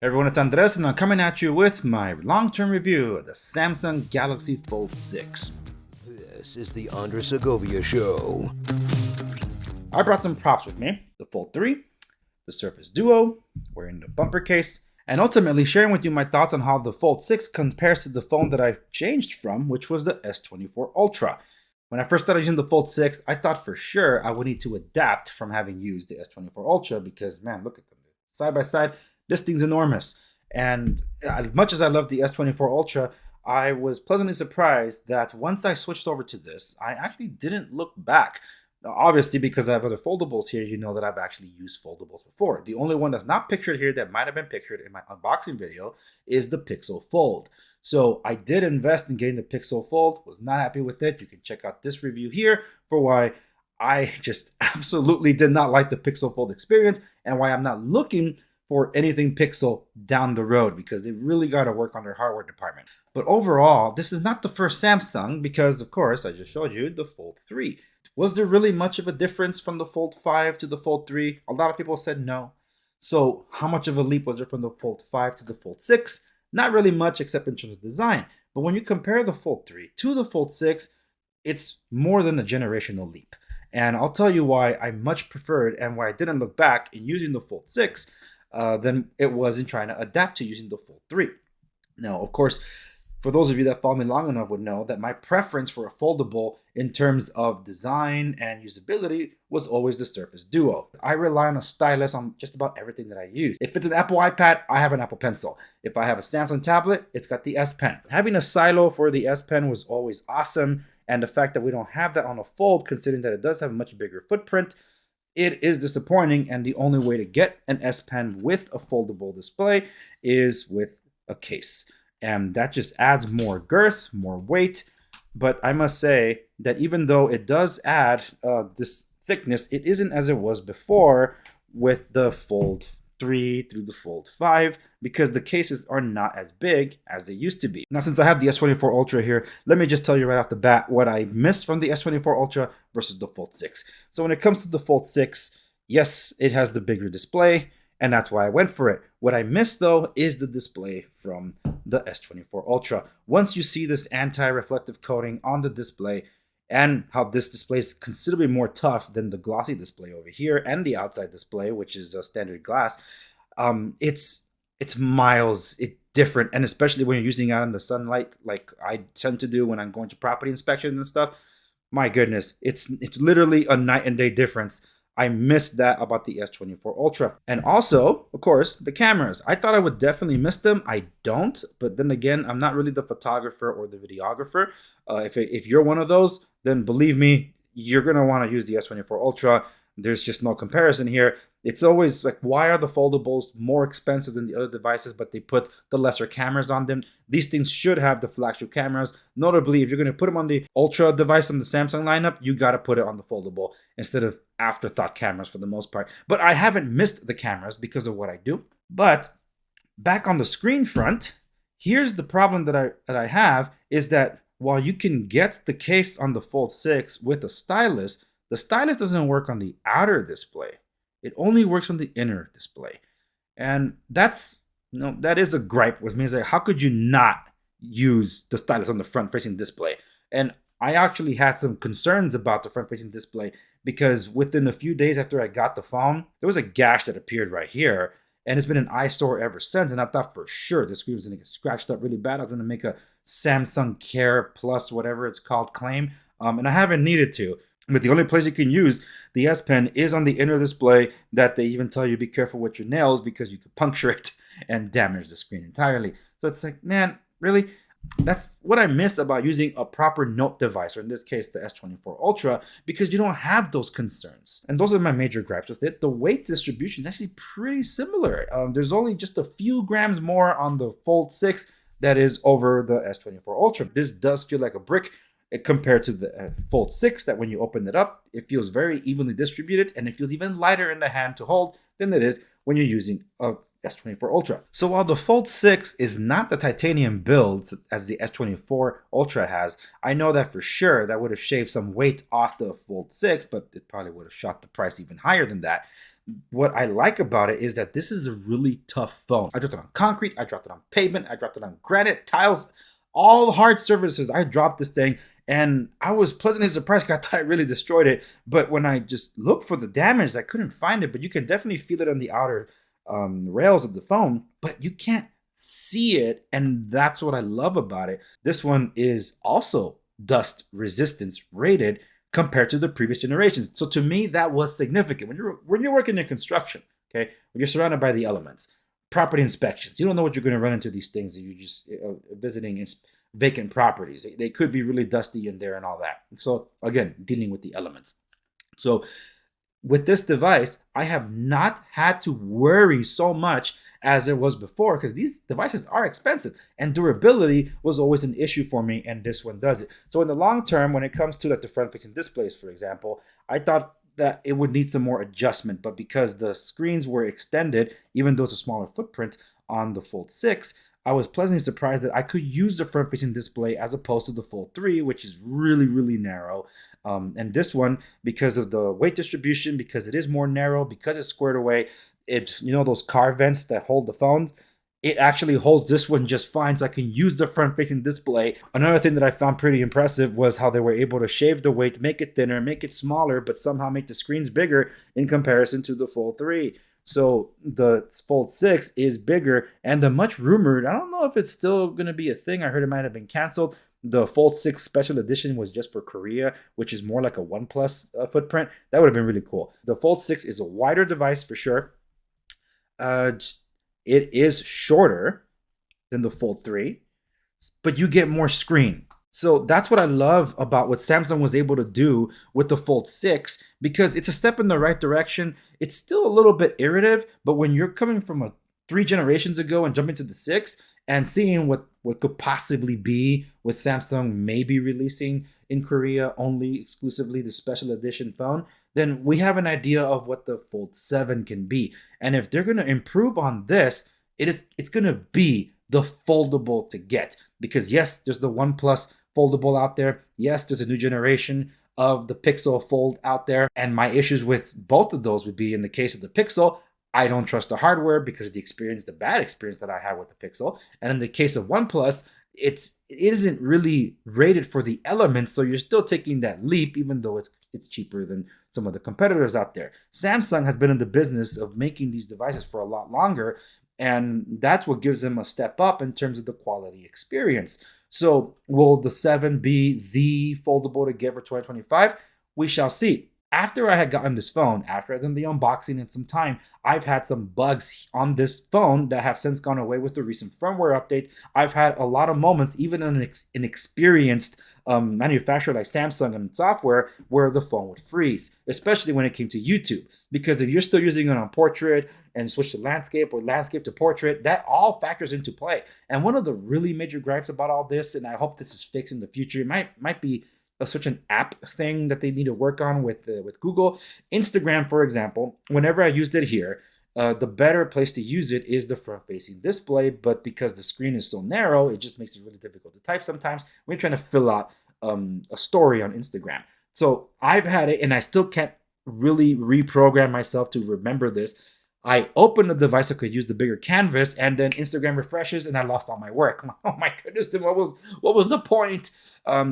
Hey everyone, it's Andres, and I'm coming at you with my long-term review of the Samsung Galaxy Fold 6. This is the Andres Segovia Show. I brought some props with me: the Fold 3, the Surface Duo, wearing the bumper case, and ultimately sharing with you my thoughts on how the Fold 6 compares to the phone that I changed from, which was the S24 Ultra. When I first started using the Fold 6, I thought for sure I would need to adapt from having used the S24 Ultra because, man, look at them. Side by side, this thing's enormous. And as much as I love the S24 Ultra, I was pleasantly surprised that once I switched over to this, I actually didn't look back. Now, obviously, because I have other foldables here, you know that I've actually used foldables before. The only one that's not pictured here that might have been pictured in my unboxing video is the Pixel Fold. So I did invest in getting the Pixel Fold, was not happy with it. You can check out this review here for why I just absolutely did not like the Pixel Fold experience and why I'm not looking for anything Pixel down the road because they really got to work on their hardware department. But overall, this is not the first Samsung because, of course, I just showed you the Fold 3. Was there really much of a difference from the Fold 5 to the Fold 3? A lot of people said no. So how much of a leap was there from the Fold 5 to the Fold 6? Not really much except in terms of design. But when you compare the Fold 3 to the Fold 6, it's more than a generational leap. And I'll tell you why I much preferred and why I didn't look back in using the Fold 6 than it was in trying to adapt to using the Fold 3. Now, of course, for those of you that follow me long enough would know that my preference for a foldable in terms of design and usability was always the Surface Duo. I rely on a stylus on just about everything that I use. If it's an Apple iPad, I have an Apple Pencil. If I have a Samsung tablet, it's got the S Pen. Having a silo for the S Pen was always awesome, and the fact that we don't have that on a Fold, considering that it does have a much bigger footprint, it is disappointing, and the only way to get an S Pen with a foldable display is with a case. And that just adds more girth, more weight. But I must say that even though it does add this thickness, it isn't as it was before with the Fold 3 through the Fold 5 because the cases are not as big as they used to be. Now, since I have the S24 Ultra here, let me just tell you right off the bat what I missed from the S24 Ultra versus the Fold 6. So when it comes to the Fold 6, yes, it has the bigger display, and that's why I went for it. What I missed, though, is the display from the S24 Ultra. Once you see this anti-reflective coating on the display and how this display is considerably more tough than the glossy display over here and the outside display, which is a standard glass, it's miles different. And especially when you're using it out in the sunlight, like I tend to do when I'm going to property inspections and stuff, my goodness, it's literally a night and day difference. I missed that about the S24 Ultra. And also, of course, the cameras. I thought I would definitely miss them. I don't. But then again, I'm not really the photographer or the videographer. If you're one of those, then believe me, you're going to want to use the S24 Ultra. There's just no comparison here. It's always like, why are the foldables more expensive than the other devices, but they put the lesser cameras on them? These things should have the flagship cameras. Notably, if you're going to put them on the Ultra device on the Samsung lineup, you got to put it on the foldable instead of afterthought cameras for the most part. But I haven't missed the cameras because of what I do. But back on the screen front, here's the problem that I have is that while you can get the case on the Fold 6 with a stylus, the stylus doesn't work on the outer display. It only works on the inner display. And that is a gripe with me. It's like, how could you not use the stylus on the front facing display? And I actually had some concerns about the front facing display because within a few days after I got the phone, there was a gash that appeared right here. And it's been an eyesore ever since. And I thought for sure the screen was going to get scratched up really bad. I was going to make a Samsung Care Plus, whatever it's called, claim. And I haven't needed to. But the only place you can use the S Pen is on the inner display that they even tell you be careful with your nails because you could puncture it and damage the screen entirely. So it's like, man, really? That's what I miss about using a proper note device, or in this case, the S24 Ultra, because you don't have those concerns. And those are my major gripes with it. The weight distribution is actually pretty similar. There's only just a few grams more on the Fold 6 that is over the S24 Ultra. This does feel like a brick compared to the Fold 6, that when you open it up, it feels very evenly distributed and it feels even lighter in the hand to hold than it is when you're using a S24 Ultra. So while the Fold 6 is not the titanium build as the S24 Ultra has, I know that for sure that would have shaved some weight off the Fold 6, but it probably would have shot the price even higher than that. What I like about it is that this is a really tough phone. I dropped it on concrete, I dropped it on pavement, I dropped it on granite, tiles, all hard surfaces. I dropped this thing and I was pleasantly surprised because I thought I really destroyed it. But when I just looked for the damage, I couldn't find it. But you can definitely feel it on the outer rails of the phone, but you can't see it. And that's what I love about it. This one is also dust resistance rated compared to the previous generations. So to me, that was significant. When you're working in construction, okay, when you're surrounded by the elements, property inspections, you don't know what you're going to run into these things. You're just visiting vacant properties. They could be really dusty in there and all that. So again, dealing with the elements. So with this device, I have not had to worry so much as it was before because these devices are expensive and durability was always an issue for me, and this one does it. So in the long term, when it comes to like the front-facing displays, for example, I thought that it would need some more adjustment, but because the screens were extended, even though it's a smaller footprint on the Fold 6, I was pleasantly surprised that I could use the front-facing display as opposed to the Fold 3, which is really, really narrow. And this one, because of the weight distribution, because it is more narrow, because it's squared away, those car vents that hold the phone, it actually holds this one just fine, so I can use the front-facing display. Another thing that I found pretty impressive was how they were able to shave the weight, make it thinner, make it smaller, but somehow make the screens bigger in comparison to the Fold 3. So the Fold 6 is bigger, and the much rumored, I don't know if it's still going to be a thing. I heard it might have been canceled. The Fold 6 Special Edition was just for Korea, which is more like a OnePlus footprint. That would have been really cool. The Fold 6 is a wider device for sure. It is shorter than the Fold 3, but you get more screen. So that's what I love about what Samsung was able to do with the Fold 6, because it's a step in the right direction. It's still a little bit iterative, but when you're coming from 3 generations ago and jumping to the 6 and seeing what could possibly be with Samsung maybe releasing in Korea only exclusively the special edition phone, then we have an idea of what the Fold 7 can be. And if they're going to improve on this, it's going to be the foldable to get. Because yes, there's the OnePlus foldable out there. Yes, there's a new generation of the Pixel Fold out there. And my issues with both of those would be, in the case of the Pixel, I don't trust the hardware because of the bad experience that I had with the Pixel. And in the case of OnePlus, it isn't really rated for the elements, so you're still taking that leap, even though it's cheaper than some of the competitors out there. Samsung has been in the business of making these devices for a lot longer, and that's what gives them a step up in terms of the quality experience. So will the 7 be the foldable to get for 2025? We shall see. After I had gotten this phone, after I'd done the unboxing and some time, I've had some bugs on this phone that have since gone away with the recent firmware update. I've had a lot of moments, even an inexperienced manufacturer like Samsung and software, where the phone would freeze, especially when it came to YouTube. Because if you're still using it on portrait and switch to landscape or landscape to portrait, that all factors into play. And one of the really major gripes about all this, and I hope this is fixed in the future, it might be such an app thing that they need to work on with Google. Instagram, for example, whenever I used it here, the better place to use it is the front-facing display, but because the screen is so narrow, it just makes it really difficult to type sometimes when you're trying to fill out a story on Instagram. So I've had it, and I still can't really reprogram myself to remember this. I opened the device, I could use the bigger canvas, and then Instagram refreshes, and I lost all my work. Oh my goodness, then what was the point?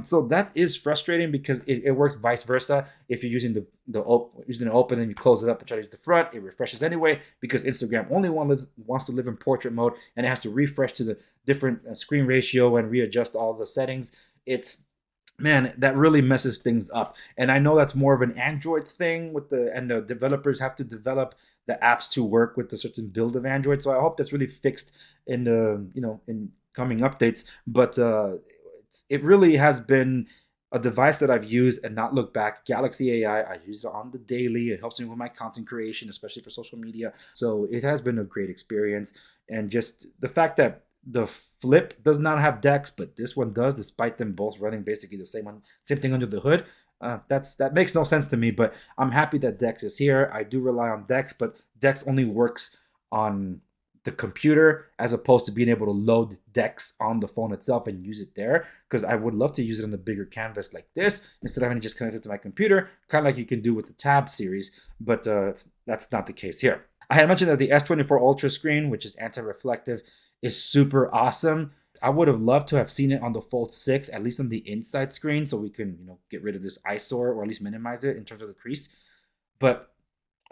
So that is frustrating because it works vice versa. If you're using the open and you close it up and try to use the front, it refreshes anyway because Instagram only wants to live in portrait mode, and it has to refresh to the different screen ratio and readjust all the settings. Man, that really messes things up. And I know that's more of an Android thing and the developers have to develop the apps to work with a certain build of Android. So I hope that's really fixed in in coming updates. But it really has been a device that I've used and not looked back. Galaxy AI, I use it on the daily. It helps me with my content creation, especially for social media. So it has been a great experience. And just the fact that the Flip does not have DeX, but this one does, despite them both running basically the same thing under the hood. That makes no sense to me, but I'm happy that DeX is here. I do rely on DeX, but DeX only works on the computer as opposed to being able to load decks on the phone itself and use it there, because I would love to use it on the bigger canvas like this instead of having to just connect it to my computer, kind of like you can do with the Tab series, but that's not the case here. I had mentioned that the S24 Ultra screen, which is anti-reflective, is super awesome. I would have loved to have seen it on the Fold 6, at least on the inside screen, so we can, get rid of this eyesore or at least minimize it in terms of the crease. But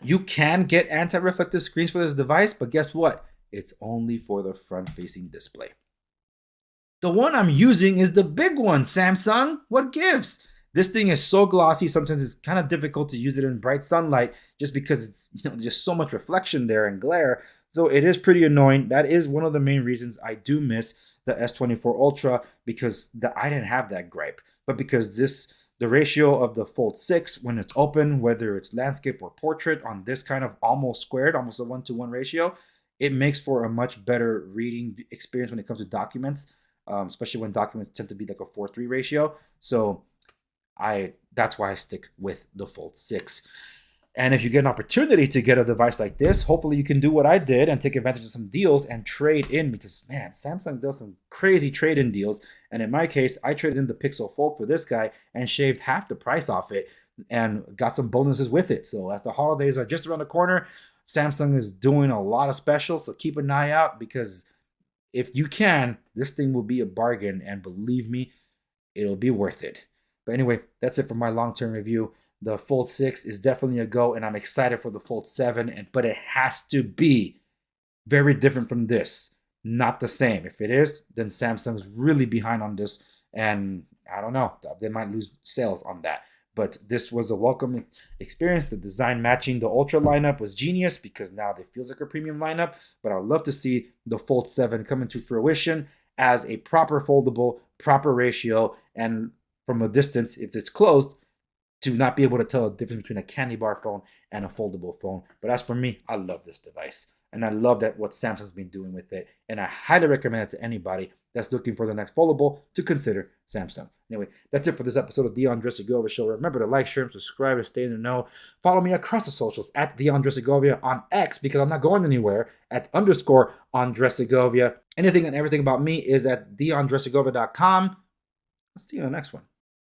you can get anti-reflective screens for this device, but guess what? It's only for the front-facing display. The one I'm using is the big one, Samsung. What gives? This thing is so glossy, sometimes it's kind of difficult to use it in bright sunlight just because it's just so much reflection there and glare. So it is pretty annoying. That is one of the main reasons I do miss the S24 Ultra, because I didn't have that gripe. But because the ratio of the Fold 6 when it's open, whether it's landscape or portrait, on this kind of almost squared, almost a 1-to-1 ratio, it makes for a much better reading experience when it comes to documents, especially when documents tend to be like a 4:3 ratio. So that's why I stick with the Fold 6. And if you get an opportunity to get a device like this, hopefully you can do what I did and take advantage of some deals and trade in, because man, Samsung does some crazy trade-in deals. And in my case, I traded in the Pixel Fold for this guy and shaved half the price off it and got some bonuses with it. So as the holidays are just around the corner, Samsung is doing a lot of specials. So keep an eye out, because if you can, this thing will be a bargain, and believe me, it'll be worth it. But anyway, that's it for my long-term review. The Fold 6 is definitely a go, and I'm excited for the Fold 7, but it has to be very different from this. Not the same. If it is, then Samsung's really behind on this, and I don't know, they might lose sales on that. But this was a welcome experience. The design matching the Ultra lineup was genius, because now it feels like a premium lineup. But I'd love to see the Fold 7 come into fruition as a proper foldable, proper ratio, and from a distance, if it's closed, to not be able to tell the difference between a candy bar phone and a foldable phone. But as for me, I love this device. And I love that what Samsung's been doing with it. And I highly recommend it to anybody that's looking for the next foldable to consider Samsung. Anyway, that's it for this episode of The Andres Segovia Show. Remember to like, share, and subscribe to stay in the know. Follow me across the socials at The Andres Segovia on X, because I'm not going anywhere, at _Andres Segovia. Anything and everything about me is at theandresegovia.com. I'll see you in the next one.